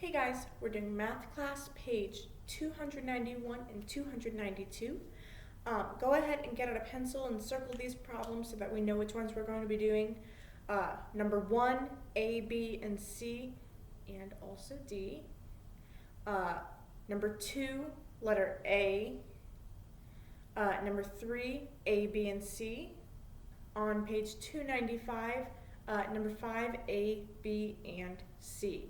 Hey guys, we're doing math class page 291 and 292. Go ahead and get out a pencil and circle these problems so that we know which ones we're going to be doing. Number 1, A, B, and C, and also D. Number 2, letter A. Number 3, A, B, and C. On page 295, number 5, A, B, and C.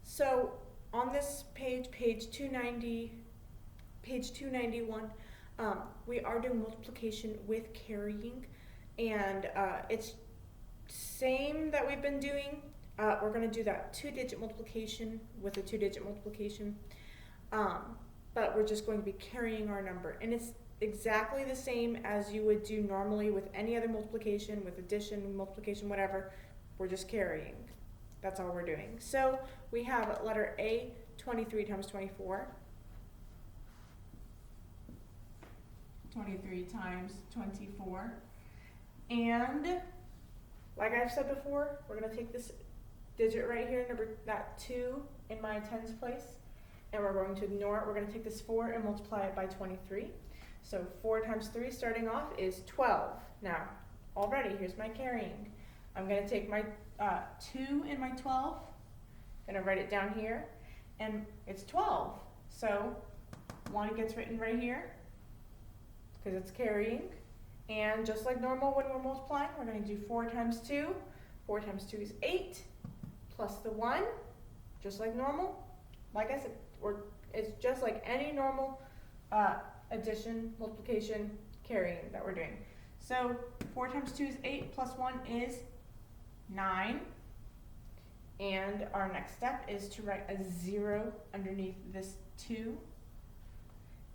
So on this page, page 291, we are doing multiplication with carrying, and it's same that we've been doing. We're going to do that two-digit multiplication with a two-digit multiplication, but we're just going to be carrying our number, and it's exactly the same as you would do normally with any other multiplication, with addition, multiplication, whatever. We're just carrying. That's all we're doing. So we have letter A, 23 times 24. 23 times 24. And like I've said before, we're going to take this digit right here, that 2 in my tens place, and we're going to ignore it. We're going to take this 4 and multiply it by 23. So 4 times 3 starting off is 12. Now, already, here's my carrying. I'm going to take my 2 in my 12, going to write it down here, and it's 12. So 1 gets written right here because it's carrying. And just like normal when we're multiplying, we're going to do 4 times 2. 4 times 2 is 8, plus the 1, just like normal. Like I said, it's just like any normal addition, multiplication, carrying that we're doing. So 4 times 2 is 8, plus 1 is 9. And our next step is to write a 0 underneath this 2.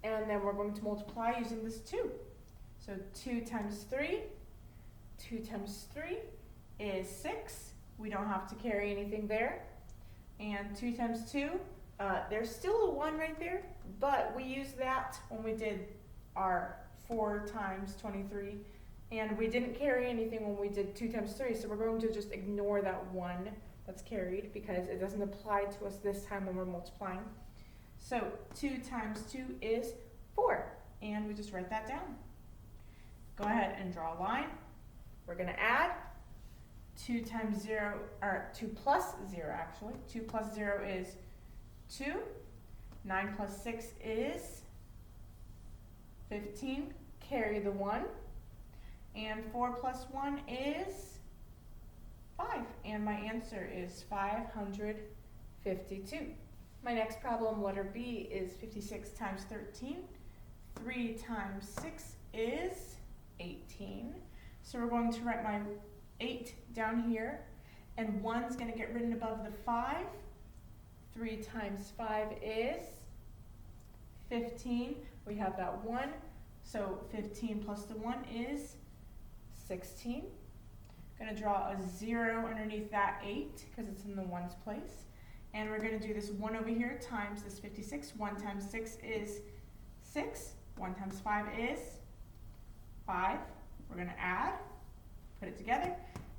And then we're going to multiply using this 2. So 2 times 3, 2 times 3 is 6. We don't have to carry anything there. And 2 times 2, there's still a 1 right there, but we used that when we did our 4 times 23. And we didn't carry anything when we did 2 times 3, so we're going to just ignore that 1 that's carried because it doesn't apply to us this time when we're multiplying. So 2 times 2 is 4, and we just write that down. Go ahead and draw a line. We're going to add 2 times 0, or 2 plus 0 actually. 2 plus 0 is 2. 9 plus 6 is 15. Carry the 1. And 4 plus 1 is 5. And my answer is 552. My next problem, letter B, is 56 times 13. 3 times 6 is 18. So we're going to write my 8 down here. And 1's going to get written above the 5. 3 times 5 is 15. We have that 1. So 15 plus the 1 is 16. I'm going to draw a 0 underneath that 8 because it's in the 1's place. And we're going to do this 1 over here times this 56. 1 times 6 is 6. 1 times 5 is 5. We're going to add, put it together.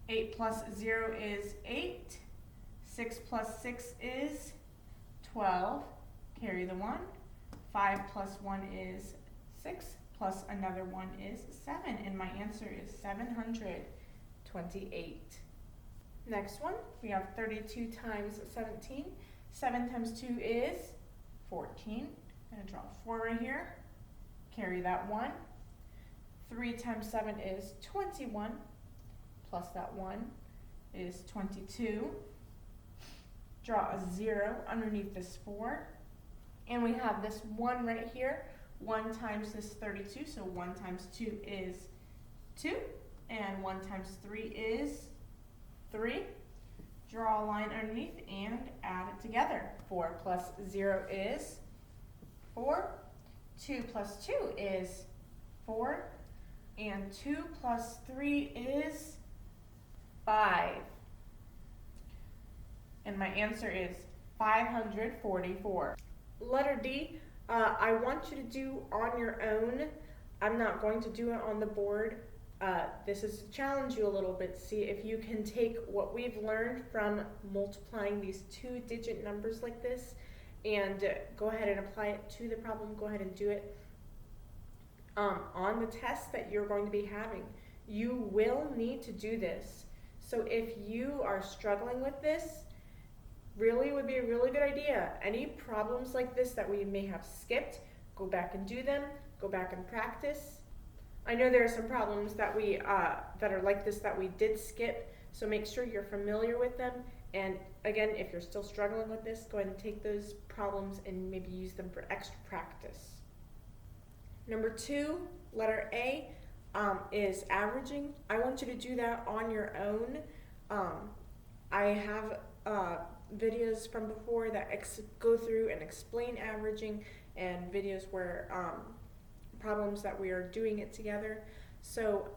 8 plus 0 is 8. 6 plus 6 is 12. Carry the 1. 5 plus 1 is 6. Plus another 1 is 7, and my answer is 728. Next one, we have 32 times 17. 7 times 2 is 14. I'm going to draw a 4 right here. Carry that 1. 3 times 7 is 21. Plus that 1 is 22. Draw a 0 underneath this 4. And we have this 1 right here. 1 times this 32, so 1 times 2 is 2, and 1 times 3 is 3. Draw a line underneath and add it together. 4 plus 0 is 4. 2 plus 2 is 4, and 2 plus 3 is 5. And my answer is 544. Letter D. I want you to do on your own. I'm not going to do it on the board. This is to challenge you a little bit, see if you can take what we've learned from multiplying these 2-digit numbers like this and go ahead and apply it to the problem. Go ahead and do it on the test that you're going to be having. You will need to do this. So if you are struggling with this, really would be a really good idea. Any problems like this that we may have skipped, go back and do them, go back and practice. I know there are some problems that we that are like this that we did skip, so make sure you're familiar with them. And again, if you're still struggling with this, go ahead and take those problems and maybe use them for extra practice. Number 2, letter A, is averaging. I want you to do that on your own. I have videos from before that go through and explain averaging, and videos where problems that we are doing it together. So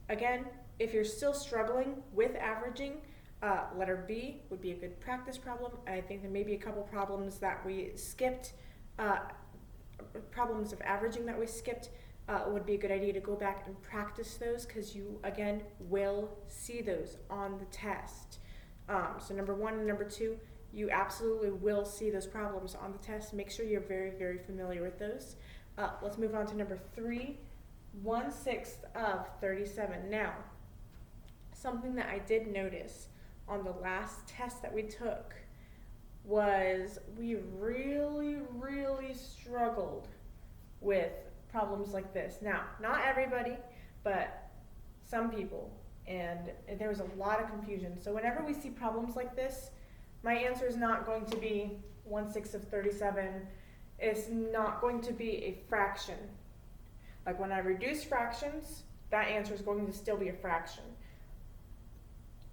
again, if you're still struggling with averaging, letter B would be a good practice problem. I think there may be a couple problems that we skipped, problems of averaging that we skipped. Would be a good idea to go back and practice those, because you again will see those on the test. So number 1 and number 2, you absolutely will see those problems on the test. Make sure you're very, very familiar with those. Let's move on to number 3, 1/6 of 37. Now, something that I did notice on the last test that we took was we really, really struggled with problems like this. Now, not everybody, but some people, and there was a lot of confusion. So whenever we see problems like this, my answer is not going to be 1/6 of 37. It's not going to be a fraction. Like when I reduce fractions, that answer is going to still be a fraction.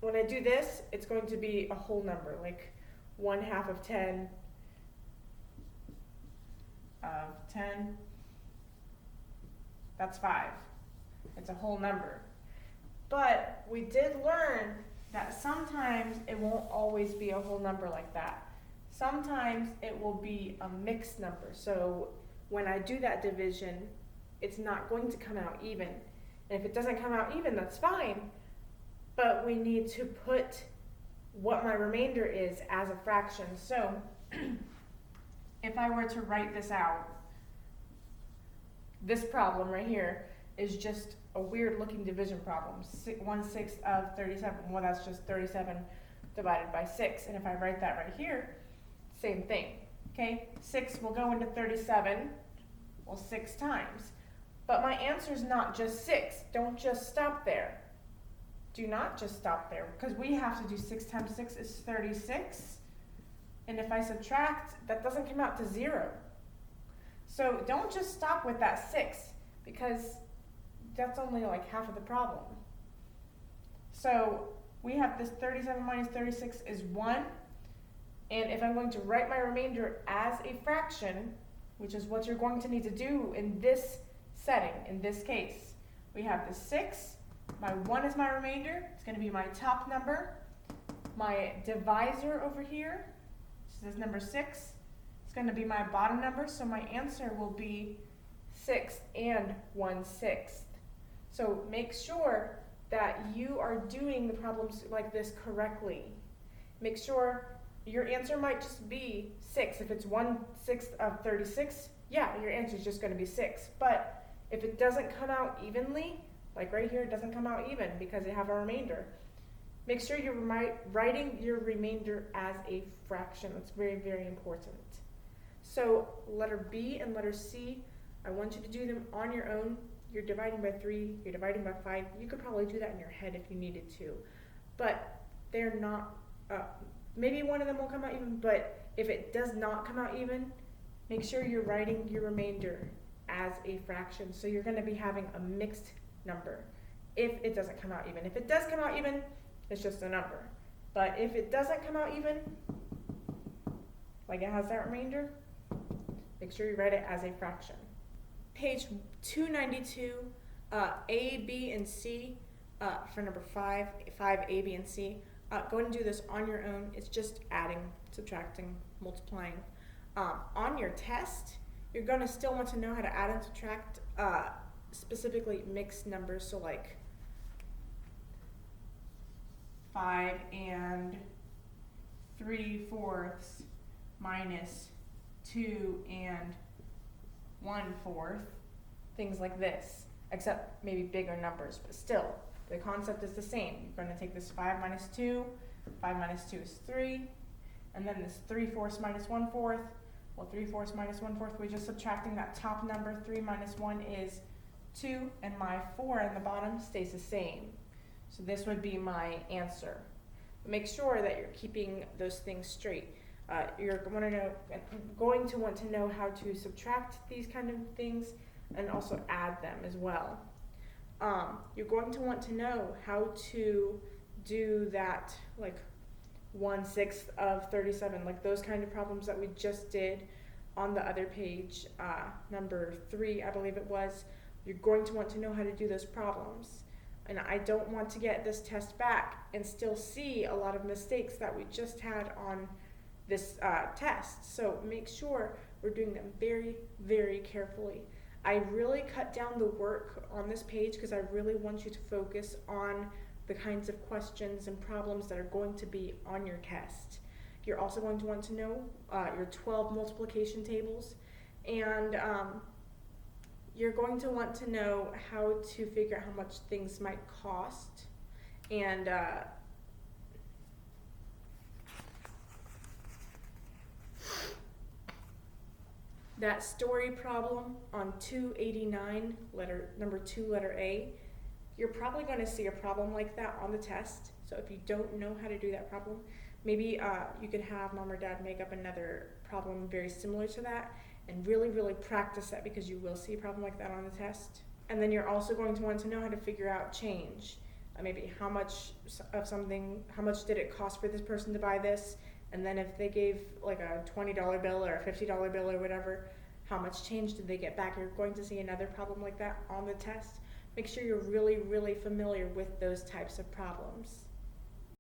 When I do this, it's going to be a whole number, like 1/2 of 10 of 10. That's 5. It's a whole number. But we did learn that sometimes it won't always be a whole number like that. Sometimes it will be a mixed number. So when I do that division, it's not going to come out even. And if it doesn't come out even, that's fine. But we need to put what my remainder is as a fraction. So if I were to write this out, this problem right here is just a weird looking division problem. 1/6 of 37. Well, that's just 37 divided by 6. And if I write that right here, same thing. Okay, 6 will go into 37, well, 6 times. But my answer is not just 6. Don't just stop there. Do not just stop there, because we have to do 6 times 6 is 36. And if I subtract, that doesn't come out to 0. So don't just stop with that 6, because that's only like half of the problem. So we have this 37 minus 36 is 1. And if I'm going to write my remainder as a fraction, which is what you're going to need to do in this setting, in this case, we have the 6. My 1 is my remainder. It's going to be my top number. My divisor over here, this is number 6. It's going to be my bottom number, so my answer will be 6 and 1/6. So make sure that you are doing the problems like this correctly. Make sure your answer might just be 6. If it's 1/6 of 36, yeah, your answer is just going to be 6. But if it doesn't come out evenly, like right here, it doesn't come out even because you have a remainder, make sure you're writing your remainder as a fraction. That's very, very important. So letter B and letter C, I want you to do them on your own. You're dividing by 3, you're dividing by 5. You could probably do that in your head if you needed to. But they're not, maybe one of them will come out even, but if it does not come out even, make sure you're writing your remainder as a fraction. So you're going to be having a mixed number if it doesn't come out even. If it does come out even, it's just a number. But if it doesn't come out even, like it has that remainder, make sure you write it as a fraction. Page 292, A, B, and C, for number 5, 5A, B, and C. Go ahead and do this on your own. It's just adding, subtracting, multiplying. On your test, you're going to still want to know how to add and subtract specifically mixed numbers, so like 5 and 3/4 minus 2 and 1/4. things like this, except maybe bigger numbers, but still, the concept is the same. You're gonna take this 5 minus 2, 5 minus 2 is 3, and then this 3/4 minus 1/4, well 3/4 minus 1/4, we're just subtracting that top number, 3 minus 1 is 2, and my 4 in the bottom stays the same. So this would be my answer. Make sure that you're keeping those things straight. You're going to want to know how to subtract these kind of things and also add them as well. You're going to want to know how to do that, like 1/6 of 37, like those kind of problems that we just did on the other page, number 3, I believe it was. You're going to want to know how to do those problems. And I don't want to get this test back and still see a lot of mistakes that we just had on this test. So make sure we're doing them very, very carefully. I really cut down the work on this page because I really want you to focus on the kinds of questions and problems that are going to be on your test. You're also going to want to know your 12 multiplication tables, and you're going to want to know how to figure out how much things might cost, and that story problem on 289, number 2, letter A, you're probably going to see a problem like that on the test. So if you don't know how to do that problem, maybe you could have mom or dad make up another problem very similar to that and really, really practice that, because you will see a problem like that on the test. And then you're also going to want to know how to figure out change. Maybe how much of something, how much did it cost for this person to buy this? And then if they gave like a $20 bill or a $50 bill or whatever, how much change did they get back? You're going to see another problem like that on the test. Make sure you're really, really familiar with those types of problems.